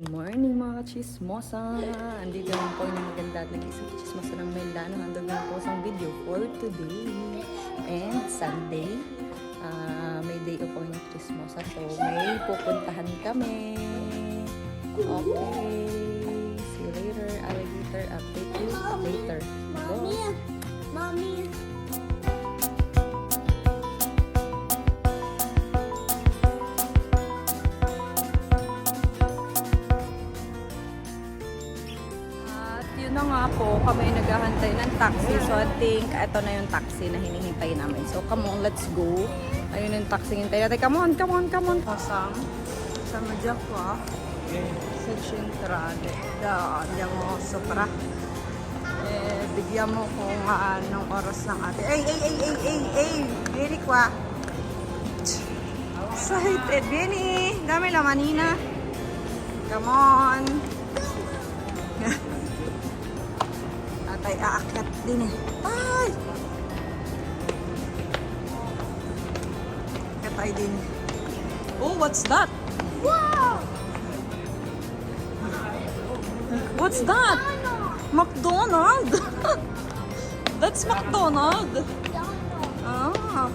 Good morning mga chismosa! Andito lang po yung maganda at nag-isang chismosa ng Melano. Handog na po isang video for today and Sunday. May day off po yung chismosa. So may pupuntahan kami. Okay. See you later. Alligator update you later. Mommy, mommy. Yun na nga po, kami naghahantay ng taxi. So I think ito na yung taxi na hinihintay namin. So come on, let's go. Ayun yung taxi hintay natin. Come on, come on, come on. Pasang sa Majakwa sa Centrale. Diyan mo sobra. Bigyan mo kung anong oras ng ate. Ay! Very kwa. Excited. Benny. Dami lamanina. Come on. Tatay aakyat din eh. Ay! Katay din. Oh, what's that? Wow! What's that? McDonald! That's McDonald! Ah.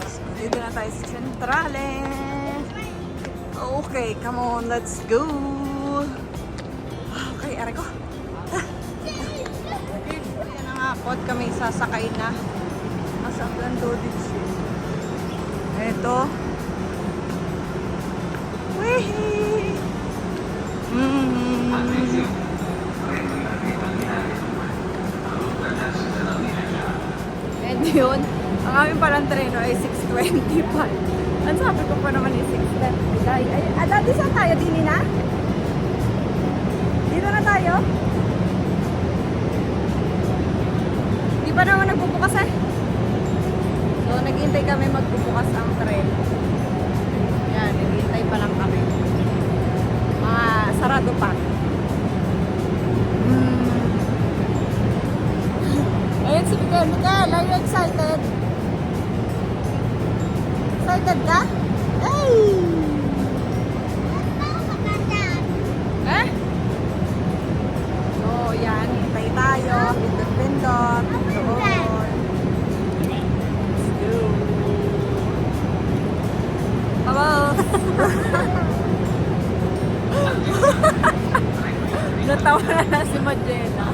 So, dito na tayo sa Centrale. Okay, come on, let's go. Okay, aray ko. Yan na nga po at kami sasakay na. Mas ang gando din siya. Eto. Wihee! And yun, ang aming palang treno ay 6:25. Ang sabi ko pa naman ay 6:30. Dati saan tayo? Dini na? Dito na tayo? Di pa naman nagbubukas eh. So, naghihintay kami magbubukas ang tren. Yan, naghihintay pa lang kami. Sarado pa. Ayun si Miguel. Miguel, are you excited? Excited ka? Ay! Eh? So, yan. Hintay tayo. Pindot-pindot. Doon. Let's go. Hello! Natawa na si Magena.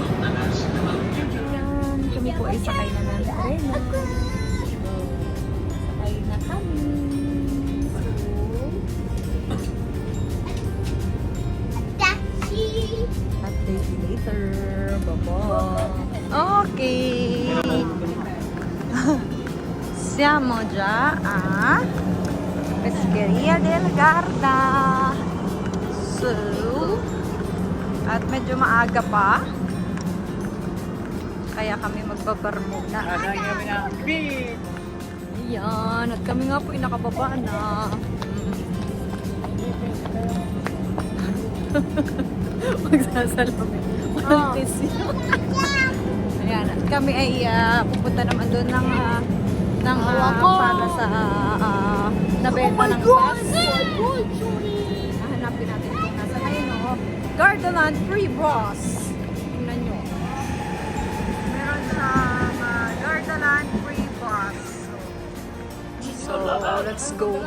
Ayan, kami po ay sakay na ng treno. Sakay na kami. Taxi. Update you later. Bye-bye. Okay. Siamo già a Pescheria del Garda. So, at medyo maaga pa. Kaya kami magbabar muna. Ayan. At kami nga po ay nakababa na. Magsasalamin. Walang kiss yun. Ayan. At kami ay pupunta naman doon ng para sa nabenta ng bus. Hanapin natin kung nasa na yun, oh. Gardaland Free Bus. Tingnan nyo. Meron sa Gardaland Free Bus. So, let's go.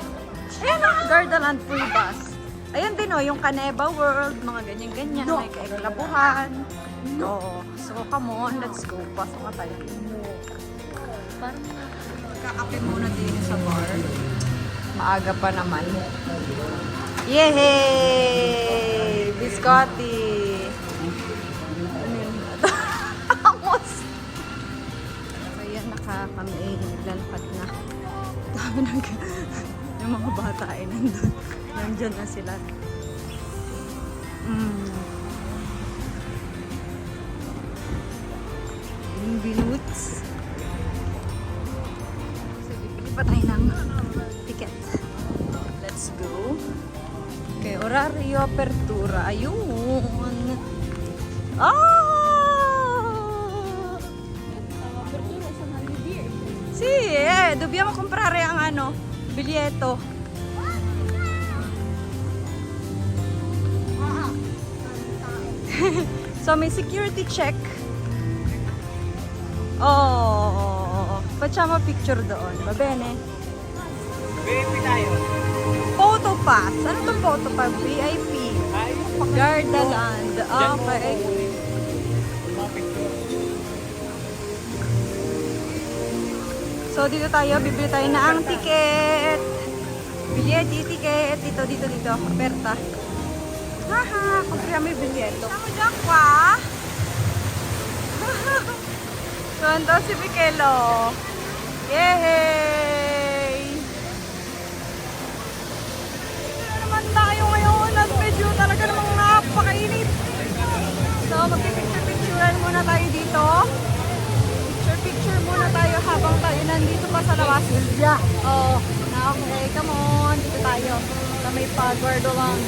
Ayan na, Gardaland Free Bus. Ayan din, oh, yung Caneva World, mga ganyan-ganyan. May kaiklabuhan. So, come on, let's go. Pasok na tayo. Parang magkakape muna din sa bar. Maaga pa naman. Yehey! Biscotti! Amos! So yan, kami naglalakad na. Dami yung mga bata ay nandun. Nandyan na sila. Yung binuts. So, bibili pa tayo ng ticket. Let's go. Okay, orario apertura. Ayun. Apertura sa Malibir. Sì, dobbiamo comprare ang biglietto. So, may security check. Oh, facciamo picture doon. Va bene? VIP tayo. Photo pass. Ano to photo pass? VIP. Gardaland. Okay. So, dito tayo. Bibili tayo na ang ticket. Biglieti, ticket. Dito. Aperta. Haha, compriamo il biglietto. Siamo già qua. Sono si Michelo. Yay! Dito na naman tayo ngayon at medyo talaga namang napakainit. So, magpipicture-picturean muna tayo dito. Picture muna tayo habang tayo nandito pa sa labas. Yeah. Oh, okay, come on. Dito tayo. Sa may Gardaland.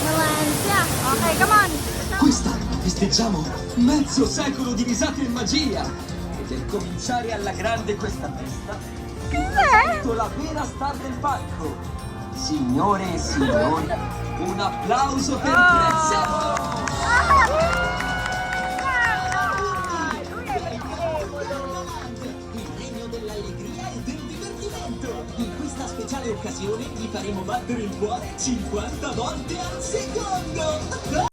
Malanzia. Okay, come on. Quest'anno festeggiamo mezzo secolo di risate e magia. E per cominciare alla grande questa festa, Cos'è? la vera star del palco. Signore e signori, un applauso per Prezzo! Il regno dell'allegria e del divertimento. In questa speciale occasione gli faremo battere il cuore 50 volte al secondo.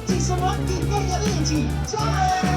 Ci sono anche i miei amici! Ciao!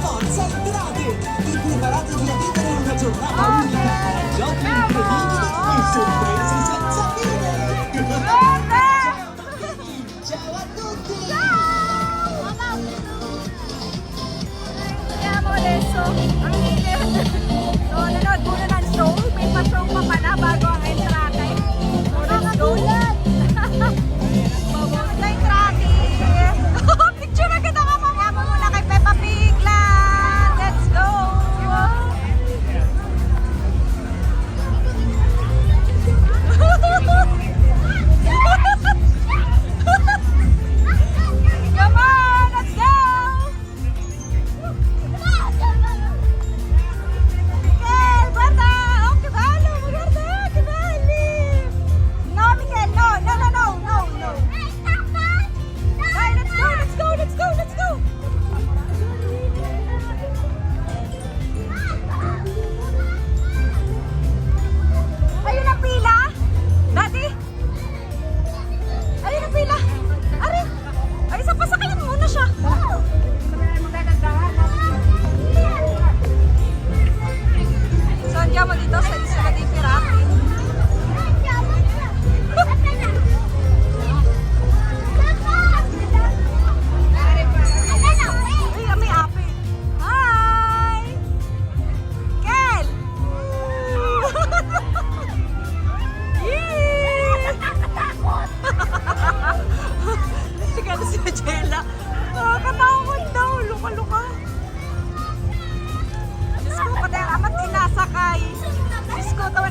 Forza entrate! E preparatevi a vivere una giornata unica! Giochi incredibili e sorprese senza fine! Ciao a tutti! Kaya mo adesso, ang init. So, nanood muna ng show. May pa-show pa pala bago ang entrate. So, let's go. Bago sa entrate. Picture na kita ka mama mo muna kay Peppa Pig lang. Let's go. Come on, let's go. Miguel, Berta!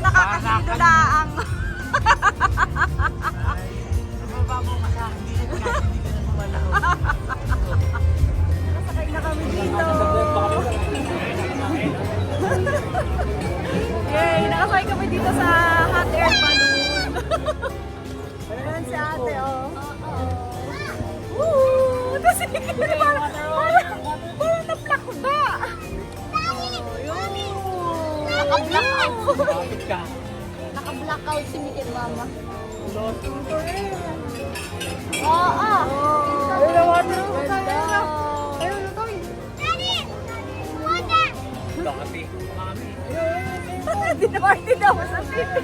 nakakahilo laang. Mababo ka sa hindi na bumalaw. Sakay na kami dito. Yay! Nakasakay kami dito sa hot air balloon. Ayan si ate, oh. Woo! Tapos parang naplakda. Bakit ka? Naka-blackout si Mickey Mama. Oo. Ayun na, water. Ayun na, Toy. Daddy! Water! Dati. Mami. Dinamarte daw sa TV.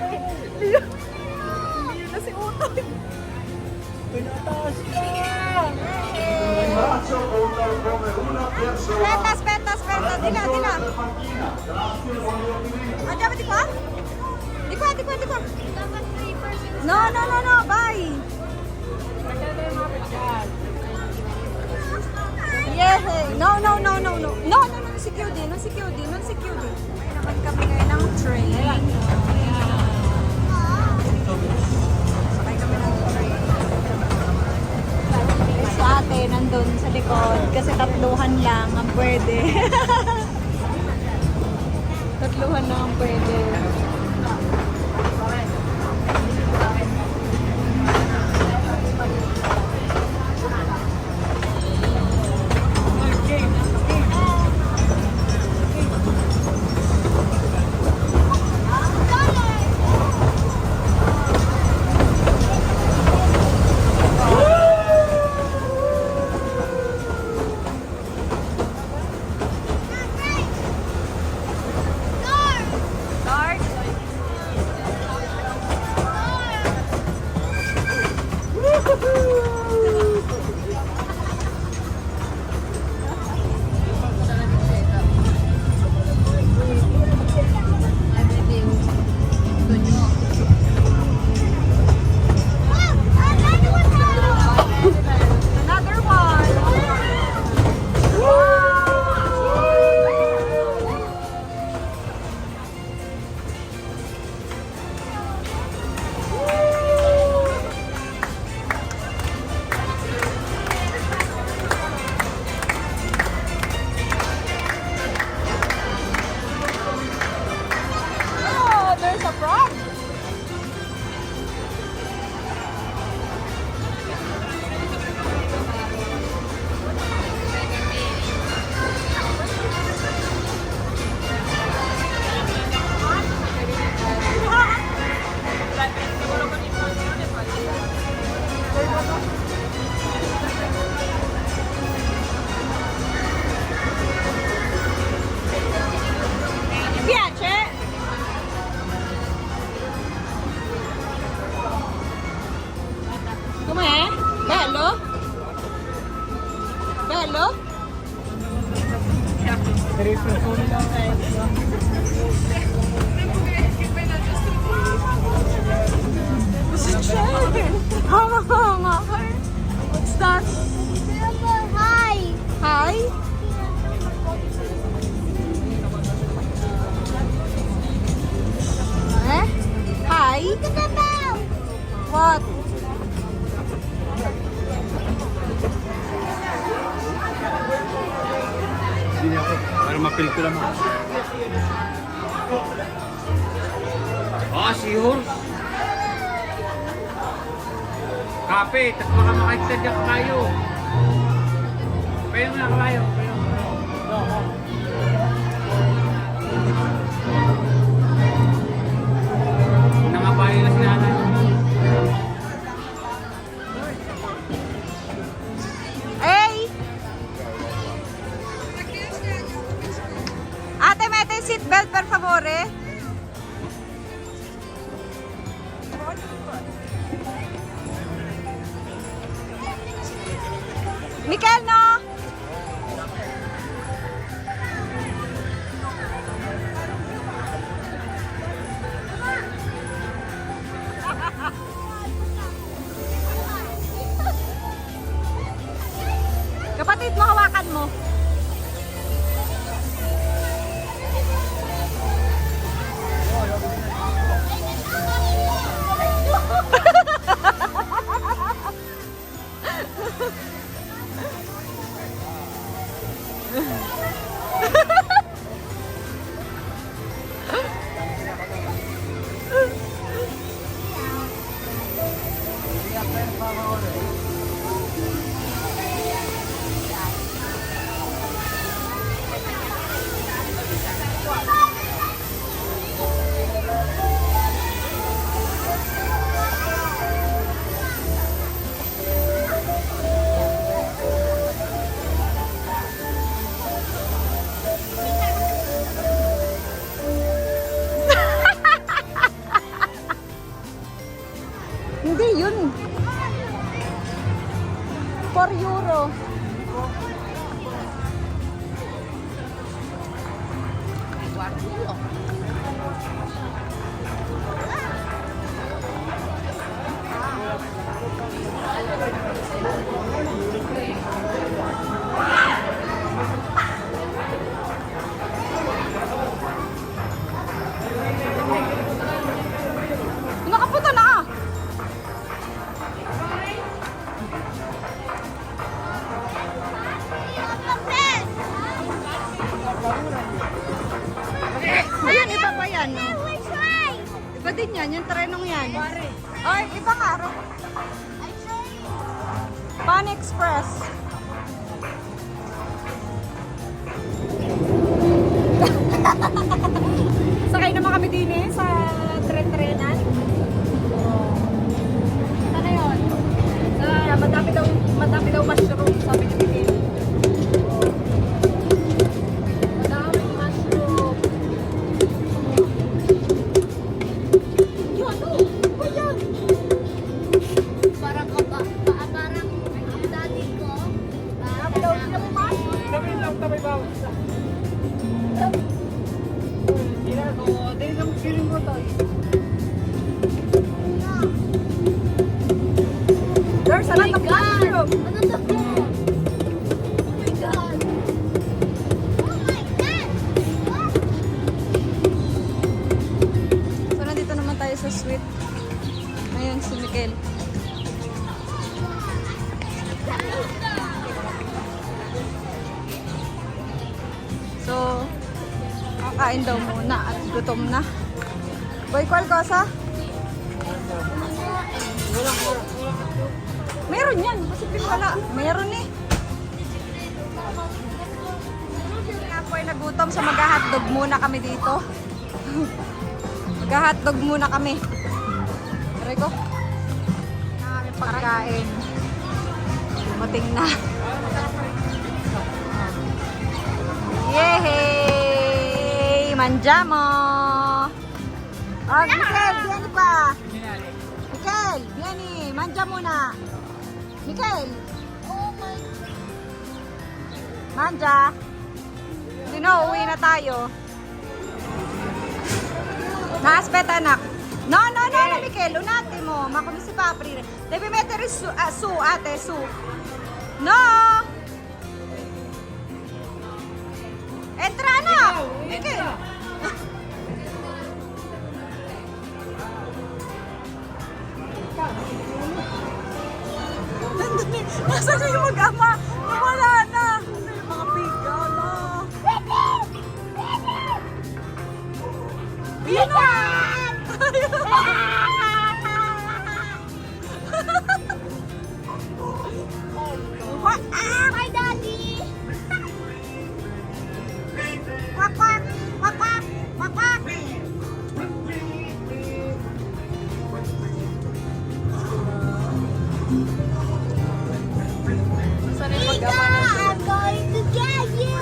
Hindi na si Utoy. Pinataas ka! Petas, petas, petas. Dila, dila. Ada ba, di ba? Di ba, di ba, di ba? No, no, no, no. Bye. Yeah. No, no, no, no, no. No, no, no. Si QD, no, si QD, no, si QD. Ay, naman kami ngayon ng train. Sakay kami ng train. Si ate nandun sa likod kasi tatluhan lang ang pwede. Tatluhan lang ang pwede. Guard. Another one. Oh, there's a frog. Mi piace? Com'è? Bello? Bello? What's that? Hi! Hi? Eh? Hi? What? Hindi ako. Para mapil ko naman. Seahorse. Kapit. At baka makikita dyan kayo. Pwede na kayo. Nangabayo na si nanay. Hey! Ate, mete yung seatbelt, per favore. Mikel, no? Kapatid mo, hawakan mo. Nakapunta na ah. Ayan, iba pa yan. Which way? Iba din yan, yung trenong yan. Ay, iba nga. Pan Express. Sakay naman kami din eh, sa tren-trenan. Sana yun? Sa madami daw mushroom, sabi ni Miguel. Madaming mushroom. Yun, oh, yun. Parang parang daddy ko. Daw sila mo mushroom. Kami lang tamay bawal sa. Oo, dahil lang feeling ko tayo. There's a lot of mushroom. Ano to po? Oh my God. Oh my God. So, nandito naman tayo sa sweet. Ngayon, si Miguel. So, kakain daw muna at gutom na. Boy, kwal kosa? Meron yan. Kasi wala. Meron eh. Nga po ay nagutom. So, mag-hotdog muna kami dito. Mag-hotdog muna kami. Aray ko. Ang aming pagkain. Dumating na. Yehey! Manjamo! Oh, Mikel, biyan pa. Mikel, biyan manja muna. Mikel, Oh my manja. Sino, uwi na tayo. Naaspet anak. No, Mikel, unati mo. Makumi si Papri. Devi mettere su, ate, su. No! Entra na! Mikel! Nasaan na yung mag-ama? Nawala na! Yung mga bigala. Yun na! What? Hi, Daddy. Quack, quack! Quack, quack! Quack, quack! Saan yung Mika, mag-ama na? I'm going to get you.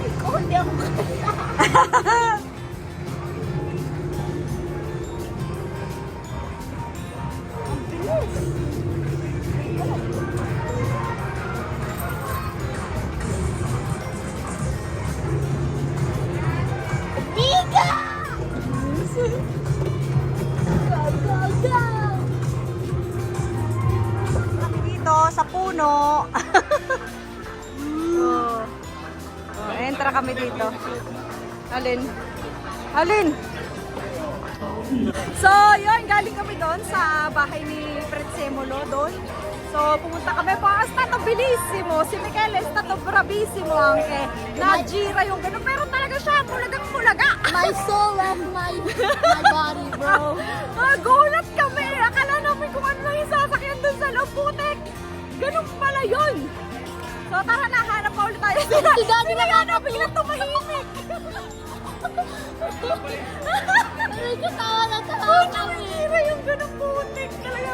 Ikaw, hindi ako Mika! Go, go, go! Kami dito sa puno. Entra kami dito. Alin? Alin? So, yun, galing kami doon sa bahay ni Pretsemulo doon. So, pumunta kami po. Stato bellissimo. Si Michele, stato bravissimo anche. Najira yung gano'n. Pero talaga siya, mulagang-mulaga. My soul left my body, bro. Gulat kami. Akala namin kung ano lang yung sasakyan doon sa loob. Putek. Ganun pala yun. So, tara na. Hanap pa ulit tayo. Si Daddy na Sila biglang tumahimik. Aray ko, tawa na tawa Oh, kami. nasira yung ganun putik talaga.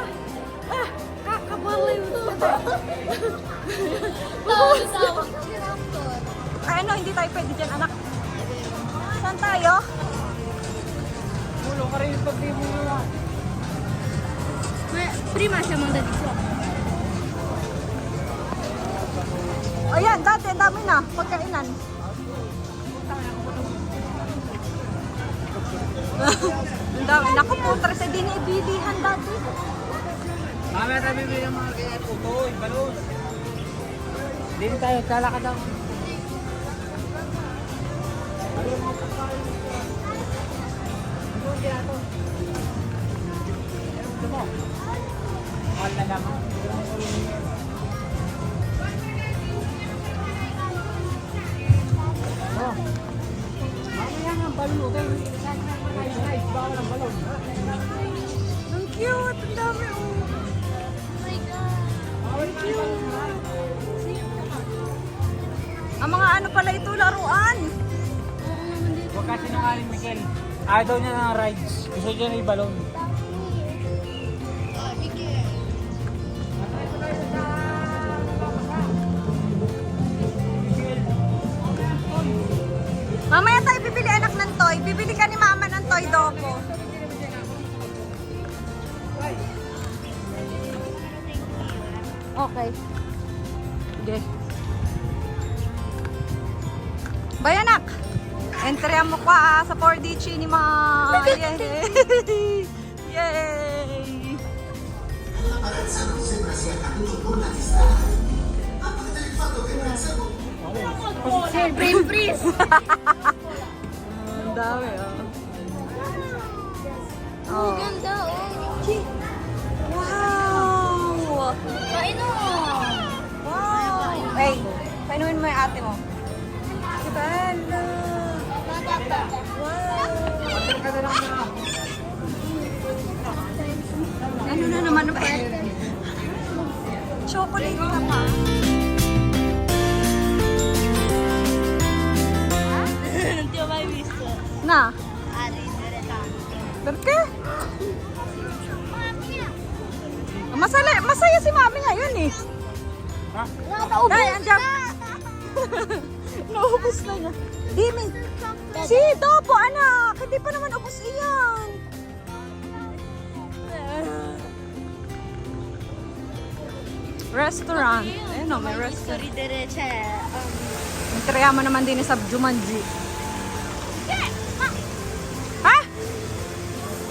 Ah, kakabaliw. Tawa na tawa. Ay, ano, hindi tayo pwede dyan, anak. Saan tayo? Ulo ka rin yung pag-demo mo na. Prima siya mong dali ko. Ayan, dati ang dami na. Pagkainan. Ang dami. Naku po, tres ay din ibilihan dati. Mamaya tayo bibili ng mga kaya tutoy, balon. Dito tayo, kalakad daw. Mahal na naman. Oh. Mamaya nga, balon, okay? Guys, bawal ang balon. Ang cute. Ang dami. Oh. Ang cute. Ang mga ano pala ito, laruan. Huwag kasi nungaling, Mikel. Ayaw daw niya ng rides. Gusto niya na i-balon. Mamaya tayo bibili anak ng toy. Bibili ka ni mama ng toy doko. Okay. Okay. Bayanak! Entry mo ka sa 4D Cinema. Yay! Yay! Brain freeze! Ang dami oh. Ganda, oh. Wow! Kain mo! Wow! Hey, painuin mo yung ate mo. Hello! Wow! Ano na naman ba? Chocolate ka pa. Non ti ho mai visto. Na? A ridere tanto. Perché? Mamma mia! Masaya si mami ngayon eh. Ha? Naubos Dai, andiyan. na! Naubos na niya. Dimi. Si, dopo anak. Hindi pa naman ubos iyan. Restaurant. Ayun o, may Visto restaurant. ridere, cioè... Nagkaya mo naman din sa Jumanji. Ha?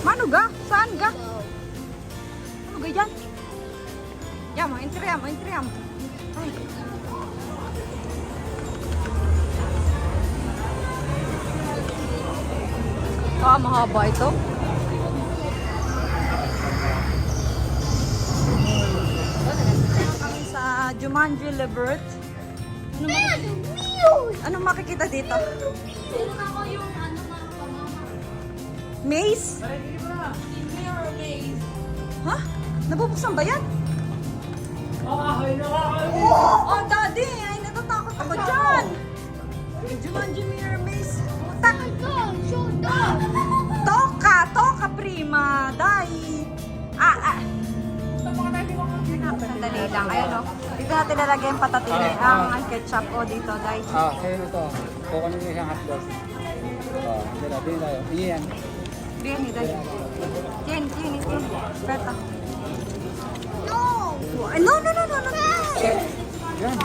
Mano ga? Saan ga? Ano ga yan? Yan mo, intriya mo, intriya mo. Ay. Ah, mahaba ito. Kami sa Jumanji Libert. Anong makikita dito? Sino ako yung ano na pamama? Maze? Mirror maze. Ha? Nabubuksan ba yan? Oh, daddy! Ay, natatakot ako dyan! Jumanji Mirror Maze. Tak! Show dog! Toka! Toka, prima! Dai! Sandali lang. Ayan o. Dito natin lalagay yung patatili. Ang ketchup o dito, dai. Sa'yo na to. Kukunin mo isang hotdog. Dito tayo. Iyan. Bien, dai. Jen. Beta. No! No. Yan.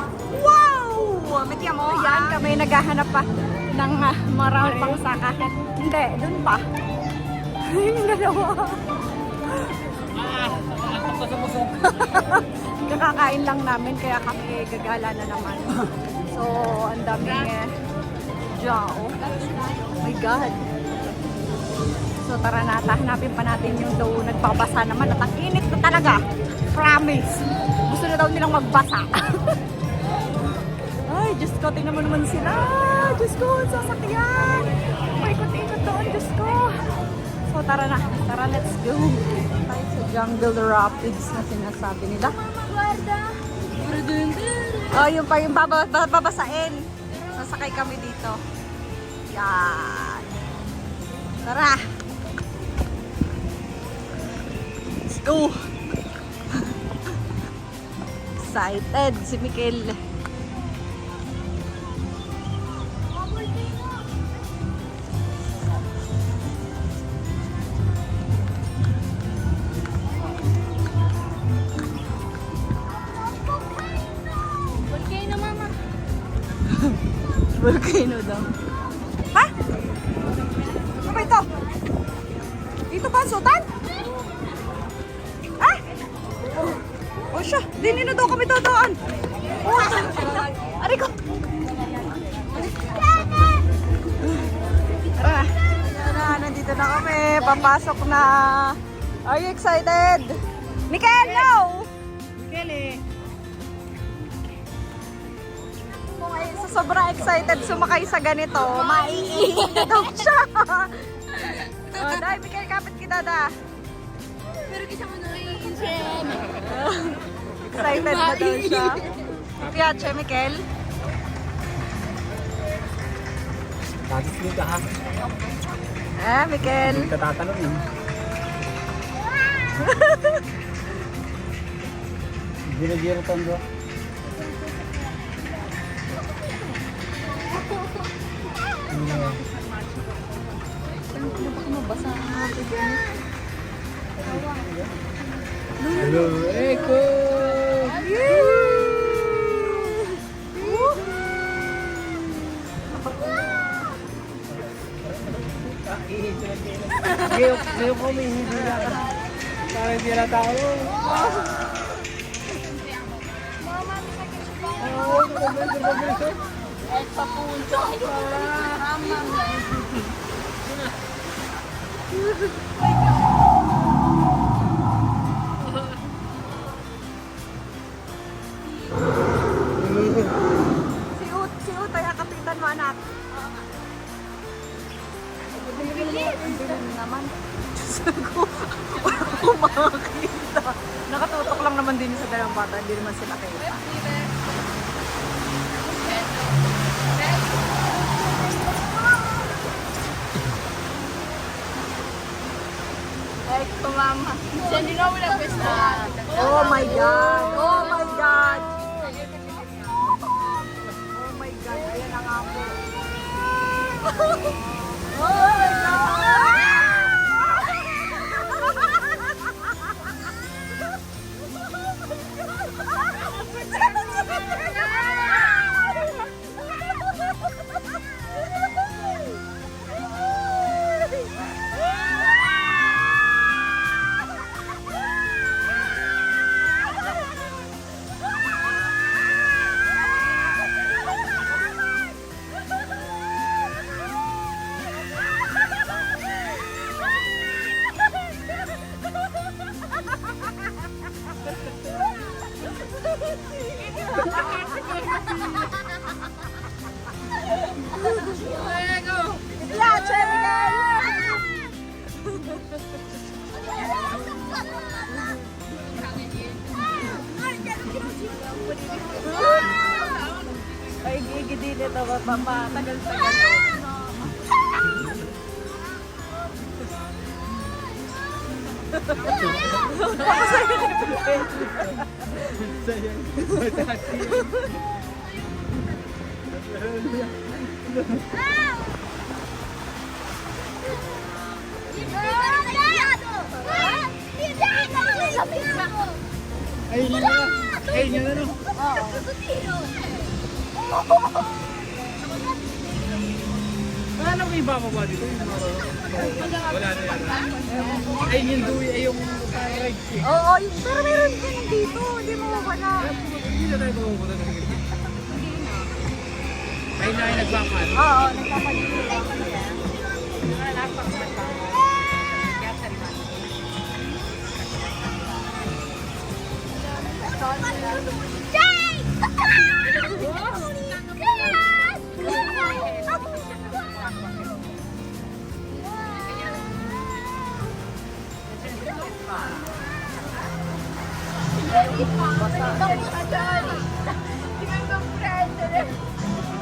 Wow! Metya mo, yan kami naghahanap pa ng marahol pang saka. Hindi, dun pa. Yung dalawa. Ang pasok-pasok. Kakakain lang namin kaya kami gagala na naman. So, ang daming jao. Oh my God. So, tara na. Hanapin pa natin yung daw nagbabasa naman. At ang init na talaga. Promise. Gusto na daw nilang magbasa. Ay, Diyos ko. Tingnan mo naman sila. Diyos ko, ang sasakyan. Paikot-ikot doon, Diyos ko. So, tara na. Tara, let's go. Tayo sa Jungle Rapids na sinasabi nila. Guarda! Oh, yung pa yung babasain. Sasakay kami dito. Yan. Tara. Let's go. Excited si Mikel. Volcano, mama! Volcano daw. Ha? Ano ba ito? Dito ba ang sultan? Ha? Oh siya, dinino daw kami doon. Oh, ari ko. Tara na, nandito na kami. Papasok na. Are you excited? Mikael, no! Kelly! Kung ay sa sobrang excited sumakay sa ganito, maiihi na daw siya. Oh, dahil Mikael, kapit kita da. Pero kasi mo naiingin siya. Excited na daw siya. Piache, Mikael. Tapos dito ha. Mikael. Hindi ka tatanungin. Gira-gira tondo. Hello, Eko! Ngayon ko may hindi na. Parang hindi na tao. Si Utay, kapitan mo anak. Bilis naman. Diyos ko, wala akong makakita. Nakatutok lang naman din sa dalawang bata, hindi naman sila kita. Ay, kumama. Siya hindi na wala pesta. Oh my God! Oh my God! Oh my God! Ayan ang ako. Oh my God! Piace, ay, gigidin ito. Matagal-tagal. Ayun yun na. Ayun yun na no. Wala na may bababa dito. Wala na yan. Ayun yung duwi ay yung ride eh. Oo, pero meron ka na dito. Hindi mo wala. Hindi na tayo mamupunta ng ganito. Ayun na ay nagbakan. Oo, nagpapagigil.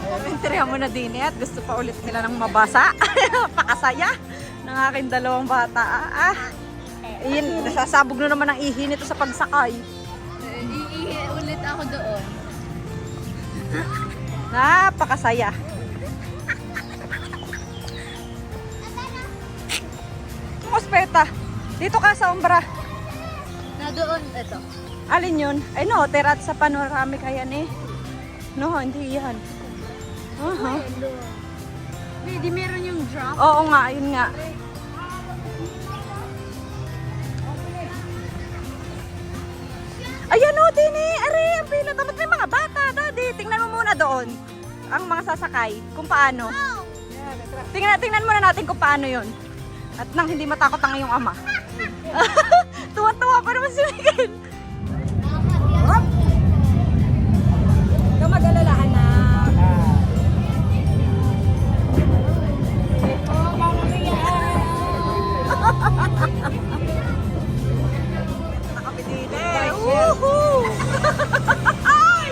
Kommentarya mo na din at gusto pa ulit nila ng mabasa. Pakasaya ng aking dalawang bata. Iyan, nasasabog na naman ang ihi nito sa pagsakay. Iihi ulit ako doon. Napakasaya. Mospeta, dito ka sa umbra. Na doon, ito. Alin yun? Ay no, terat sa panoramic ayan eh. No, hindi yan. Aha. Hindi meron yung drop. Oo nga, yun nga. Ayan o, Tini! Are, ang pila. Dapat may mga bata, Daddy. Tingnan mo muna doon. Ang mga sasakay. Kung paano. Tingnan muna natin kung paano yun. At nang hindi matakot ang iyong ama. Tuwa-tuwa pa naman si Miguel. Huwag ka mag-alala, anak. Nakapitili. Woohoo! Ay!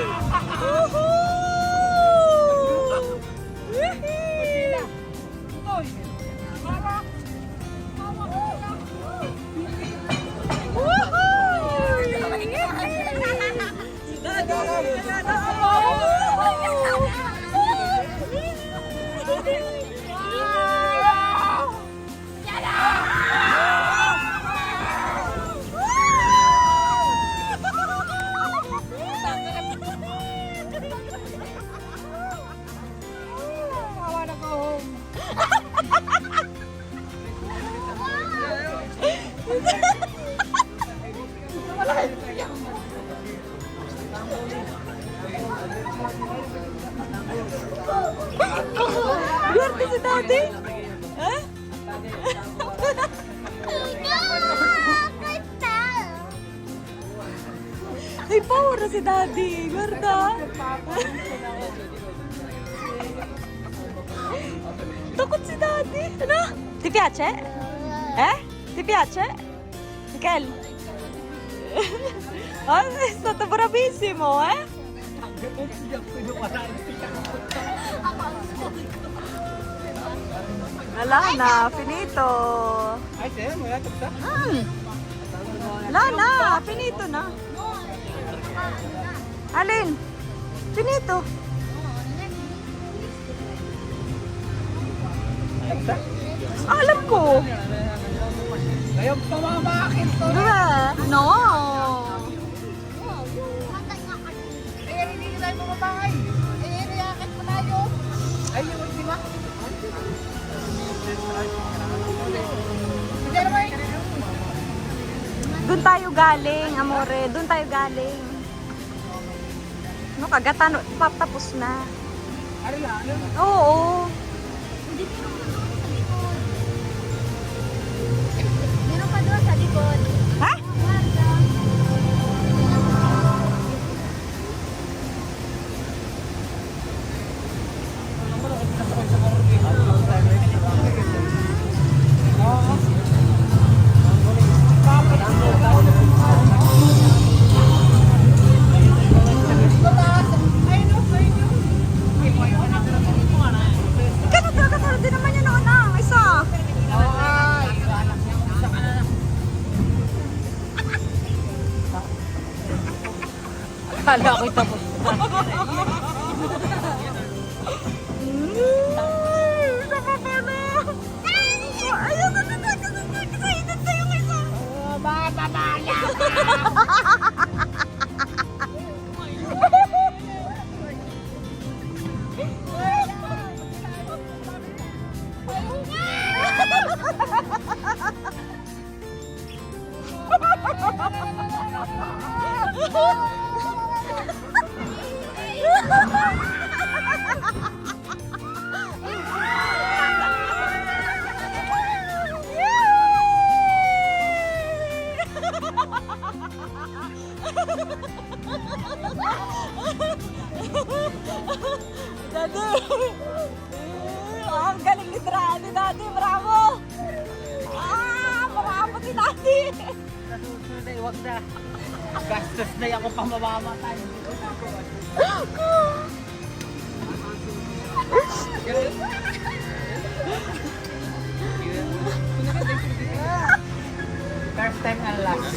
Woohoo! Yehey! Biarte si Daddy. Eh? Ay, power na si Daddy. Guarda. Takot si Daddy. Ano? Ti piace? Eh? Ti piace? Michael? Oh, è stato bravissimo, eh? Wala na, finito. Ay, sir, wala tapos. Wala na, finito na. Alin? Finito. Alam ko. Ngayon, pamamakit ko. Diba? No. Eh, hindi na tayo pumapakay. Eh, react mo tayo. Ay, yun, di ba? Hindi naman. Doon tayo galing, amore. Doon tayo galing. No, kagatan, tapos na. Ano lang? Oo. Meron pa doon sa likod. Ha? Katulad din naman yun noon ang isa. Kala ko tapos na. Isa pa pala. Ayun, kasahinan sa'yo yung isa. Bababala! Daddy! Ang galing ni Daddy, bravo! Bravo si Daddy! Nasusunod na, huwag na. Gastos na ako pang mamamatay. First time and last.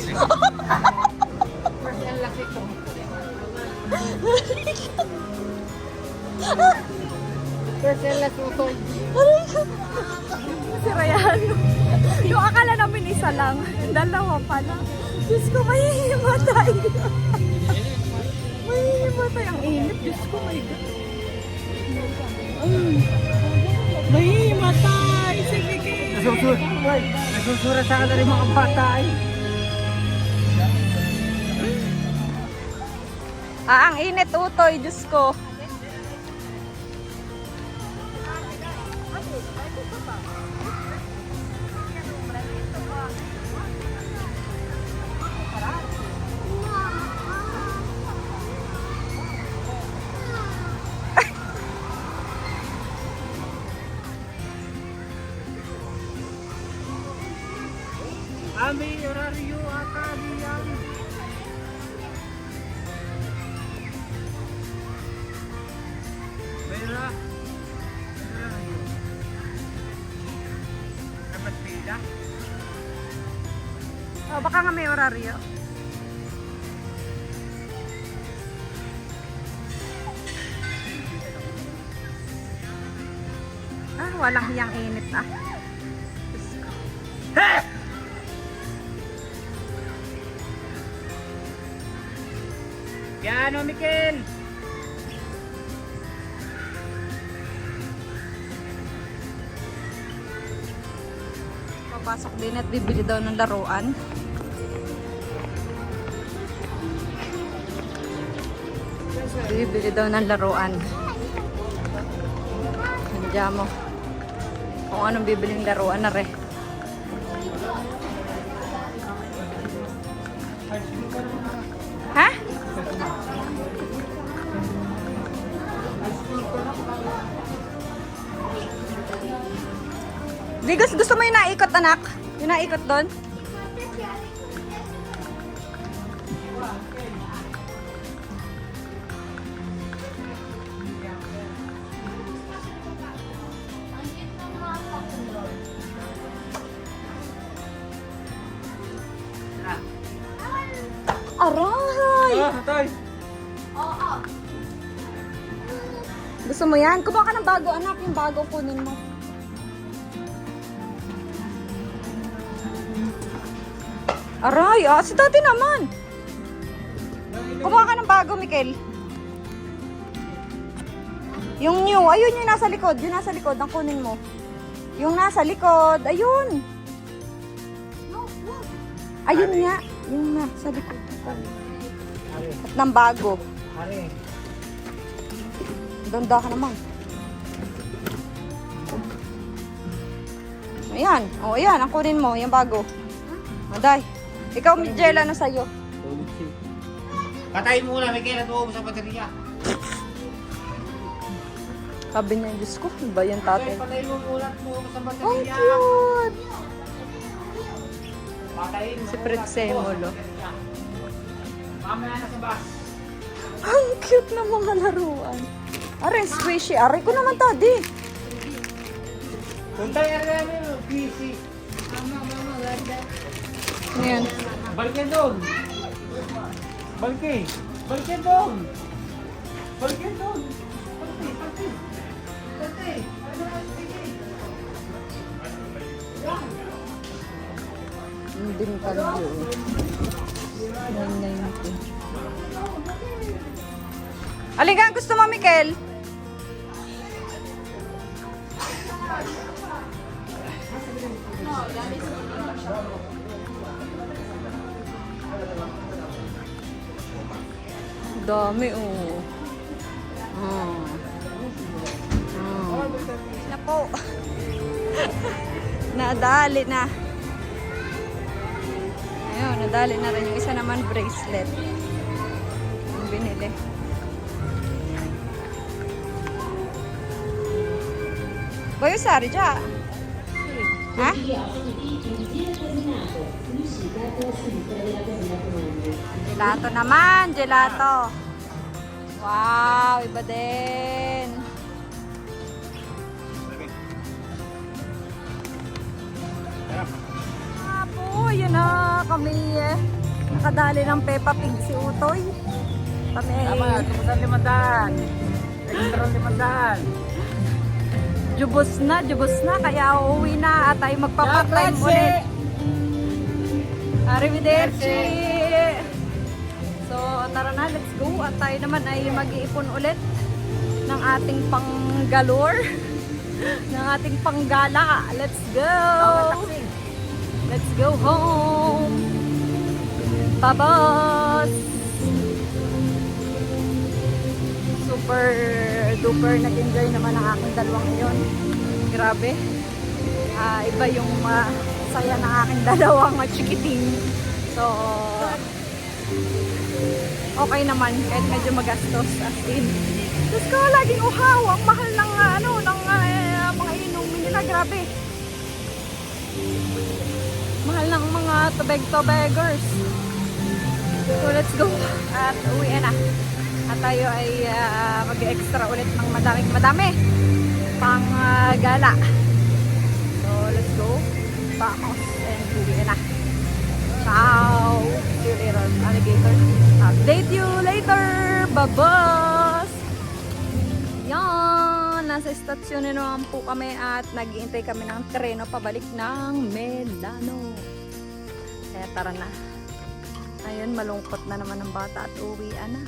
First and last ito. First and last ito. Si Ryan. Yung akala namin isa lang. Dalawa pala. Diyos ko, mahihimatay. Mahihimatay ang init. Diyos ko, my God. Nahimatay si Miguel. Nagsusura sa kanila yung mga bata ay. Ang init utoy, Diyos ko. May oraryo ata diyan. Mera. Dapat pila. Oh, baka nga may oraryo. Walang hiyang init ah. Yan o, Mikel. Papasok din at bibili daw ng laruan. Bibili daw ng laruan. Nandiyan mo. Kung anong bibiling laruan na rin. Ha? Digos, gusto mo yung naikot, anak? Yung naikot doon? Aray! Tay. Gusto mo yan? Kumuha ka ng bago, anak. Yung bago kunin mo. Aray, si dati naman. Kumuha ka ng bago, Mikel. Yung new, ayun yung nasa likod. Yung nasa likod, ang kunin mo. Yung nasa likod, ayun. Ayun nga. Yung nasa likod. At ng bago. Are. Ganda ka naman. Ayan. O, ayan. Ang kunin mo. Yung bago. Aday. Ikaw, Mijela, ano sa'yo? Patayin mo muna, Mikel, at uubos sa baterya. Sabi niya, Diyos ko, ano ba yan tatay? Patayin mo muna at uubos sa Ang baterya. cute! Patayin mo Si Pretzemolo. Mamaya na sa bus. Ang cute ng mga laruan. Are, squishy. Are ko naman tadi. Punta yung area mo, PC. Ano yan? Balikin doon. Balikin. Balikin doon. Balikin doon. Balikin. Balikin. Hindi mo talaga yun. 990. Aliga, gusto mo, Mikel? Dami, oh. Na po. Nadali na. Ayun, nadali na rin. Yung isa naman bracelet. Yung binili. Boy, sari dyan. Ha? Gelato naman, gelato. Wow, iba din. Po, yun na kami nakadali ng Peppa Pig si Utoy. Kami Tama, tumusan 500. Extra 500. jubos na, kaya uuwi na at ay magpapatime ulit. Arrivederci! So, tara na, let's go. At tayo naman ay mag-iipon ulit. ng ating panggalor, ng ating panggala. Let's go! Let's go home! Babos! Super duper nag-enjoy naman ang aking dalawang iyon. Grabe. Iba yung saya ng aking dalawang chikiting. So, okay naman kahit medyo magastos as in. Diyos ko, laging uhaw. Ang mahal ng mga inumin nila. Grabe. Mahal ng mga tubeg-tubegers. So, let's go. At uwi na. At tayo ay mag-extra ulit ng madami pang gala. So, let's go. Vamos and uwi na. Ciao! See you later, alligator. Update you later! Babos! Yan! Nasa istasyon na naman po kami at nag-iintay kami ng treno pabalik ng Melano. Kaya tara na. Ayun, malungkot na naman ang bata at uwian na.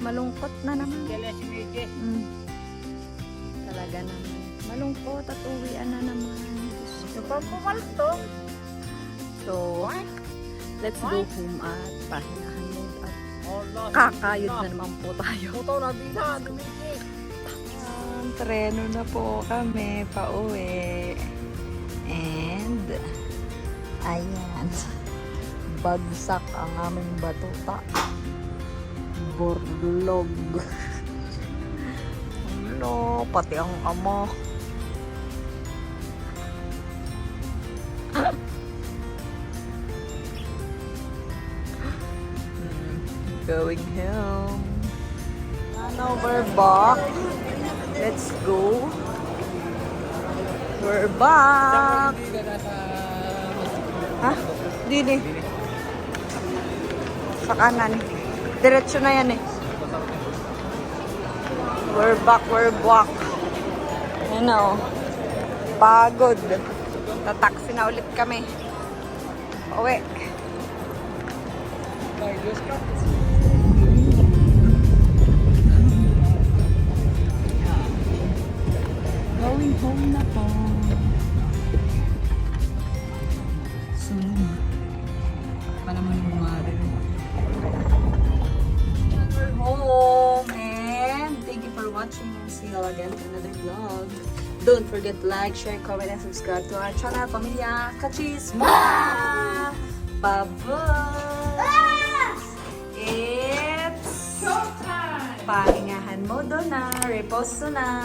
Malungkot na naman. Talaga naman. Malungkot at uwian na naman. So, let's go home at pahinahan mo at kakayod na naman po tayo. Treno na po kami pauwi. And, ayan. Bagsak ang aming batuta. Borlog. Ano, pati ang ama. Going home. Now we're back. Let's go. We're back. Ha? Dili. Sa kanan. Diretso na yan eh. We're back. Ano? Pagod. Tataksi na ulit kami. Uwi. Going home na po. Soon. Para mo yung mga rin. We're home and thank you for watching and see you all again to another vlog. Don't forget to like, share, comment, and subscribe to our channel, Pamilya Kachisma! Bye-bye! It's pahingahan mo doon na, reposo na.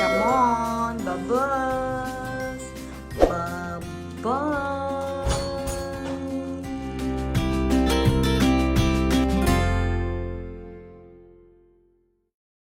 Come on, bye-bye! Bye-bye!